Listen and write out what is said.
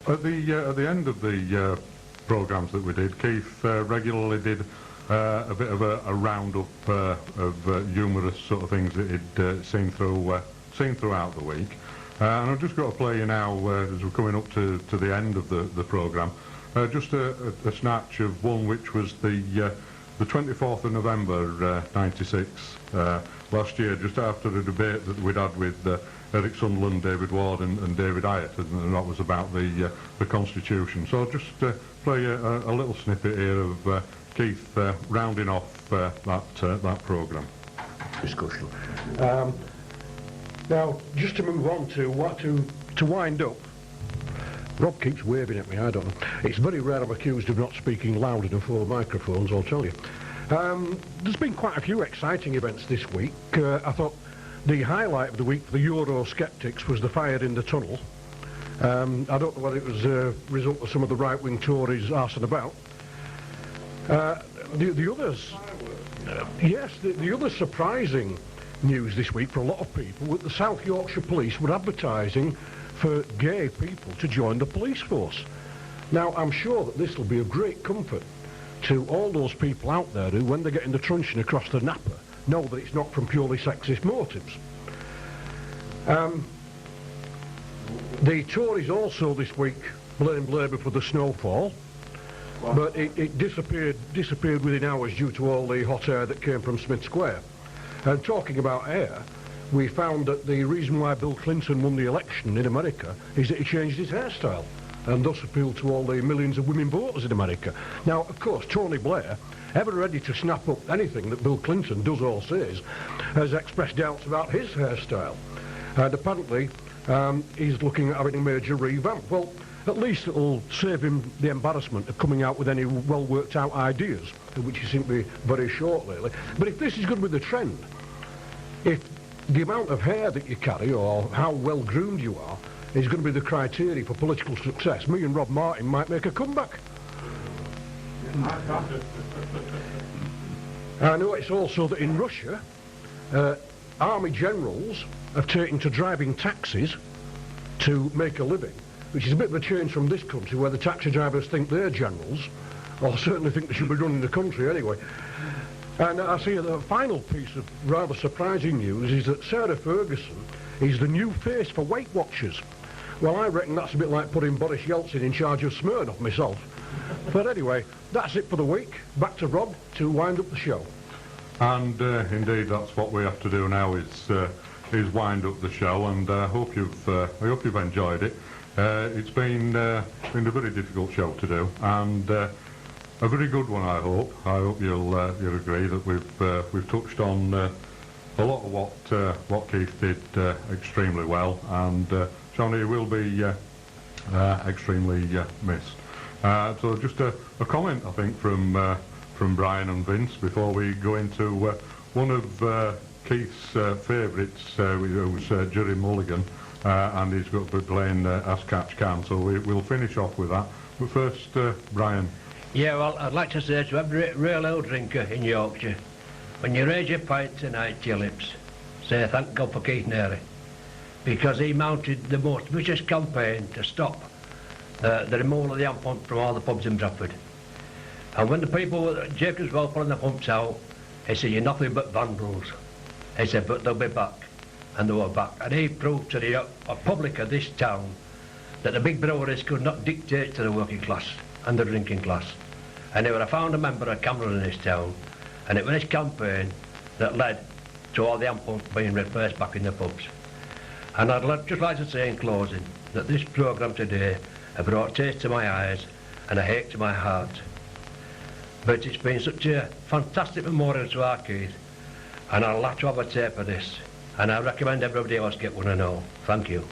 At the end of the programmes that we did, Keith regularly did a bit of a roundup of humorous sort of things that he'd seen throughout the week. And I've just got to play you now, as we're coming up to the end of the programme, just a snatch of one which was the 24th of November 96, last year, just after the debate that we'd had with Eric Sunderland, David Ward and David Hyatt, and that was about the Constitution. So I'll just play a little snippet here of Keith rounding off that programme. Discussion. Now, just to move on to wind up, Rob keeps waving at me, I don't know. It's very rare I'm accused of not speaking loud enough for microphones, I'll tell you. There's been quite a few exciting events this week. I thought the highlight of the week for the Eurosceptics was the fire in the tunnel. I don't know whether it was a result of some of the right-wing Tories arsing about. The others... yes, the other surprising news this week for a lot of people was the South Yorkshire Police were advertising for gay people to join the police force. Now, I'm sure that this will be a great comfort to all those people out there who, when they're getting the truncheon across the napper, know that it's not from purely sexist motives. The Tories also this week blamed Labour for the snowfall, but it disappeared within hours due to all the hot air that came from Smith Square. And talking about air, we found that the reason why Bill Clinton won the election in America is that he changed his hairstyle and thus appealed to all the millions of women voters in America. Now, of course, Tony Blair, ever ready to snap up anything that Bill Clinton does or says, has expressed doubts about his hairstyle. And apparently, he's looking at having a major revamp. Well, at least it'll save him the embarrassment of coming out with any well-worked-out ideas, which he seems to be very short lately. But if this is going to be the trend, if the amount of hair that you carry or how well groomed you are is going to be the criteria for political success, me and Rob Martin might make a comeback. I know it's also that in Russia, army generals have taken to driving taxis to make a living, which is a bit of a change from this country where the taxi drivers think they're generals, or certainly think they should be running the country anyway. And I see the final piece of rather surprising news is that Sarah Ferguson is the new face for Weight Watchers. Well, I reckon that's a bit like putting Boris Yeltsin in charge of Smirnoff myself. But anyway, that's it for the week. Back to Rob to wind up the show. And indeed, that's what we have to do now is wind up the show. And I hope you've enjoyed it. It's been a very difficult show to do, and a very good one, I hope. I hope you'll agree that we've touched on a lot of what Keith did extremely well, and Johnny will be extremely missed. So just a comment, I think, from Brian and Vince before we go into one of Keith's favourites, who's Jerry Mulligan, and he's got to be playing As Catch Can. So we'll finish off with that. But first, Brian. Yeah, well, I'd like to say to every real ale drinker in Yorkshire, when you raise your pint tonight to your lips, say thank God for Keith Nary, because he mounted the most vicious campaign to stop the removal of the amp pump from all the pubs in Bradford. And when the people, Jacobs were pulling the pumps out, he said, you're nothing but vandals. He said, but they'll be back. And they were back. And he proved to the public of this town that the big breweries could not dictate to the working class and the drinking class. And they were a founder member of Cameron in this town, and it was this campaign that led to all the amp pumps being replaced back in the pubs. And I'd just like to say in closing that this programme today has brought tears to my eyes and a hate to my heart. But it's been such a fantastic memorial to our Keith, and I'll have to have a tape of this, and I recommend everybody else get one and all. Thank you.